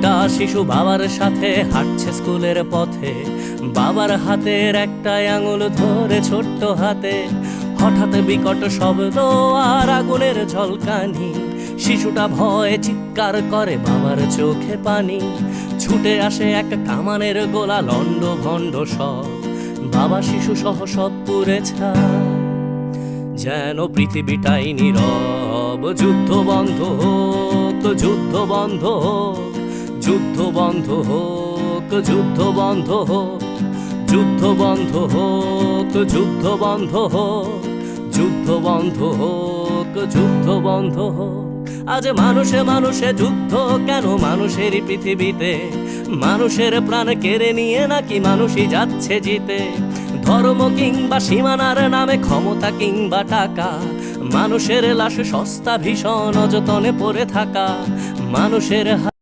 একটা শিশু বাবার সাথে হাঁটছে স্কুলের পথে, বাবার হাতের একটা আঙুল ধরে ছোট্ট হাতে। হঠাৎ বিকট শব্দ আর আগুনের ঝলকানি, শিশুটা ভয়ে চিৎকার করে, বাবার চোখে পানি। ছুটে আসে এক কামানের গোলা, লন্ড ভন্ড সব, বাবা শিশু সহ সব পুড়ে ছাই। যেন পৃথিবীটাই নীরব, যুদ্ধ বন্ধ হোক, যুদ্ধ বন্ধ হোক, যুদ্ধ বন্ধ হোক, যুদ্ধ বন্ধ হোক, যুদ্ধ বন্ধ হোক, যুদ্ধ বন্ধ হোক, যুদ্ধ বন্ধ হোক, যুদ্ধ বন্ধ হোক। আজ মানুষে মানুষে যুদ্ধ কেন মানুষেরই পৃথিবীতে? মানুষের প্রাণ কেড়ে নিয়ে নাকি মানুষই যাচ্ছে জিতে? ধর্ম কিংবা সীমানার নামে, ক্ষমতা কিংবা টাকা, মানুষের লাশ সস্তা ভীষণ অযতনে পড়ে থাকা। মানুষের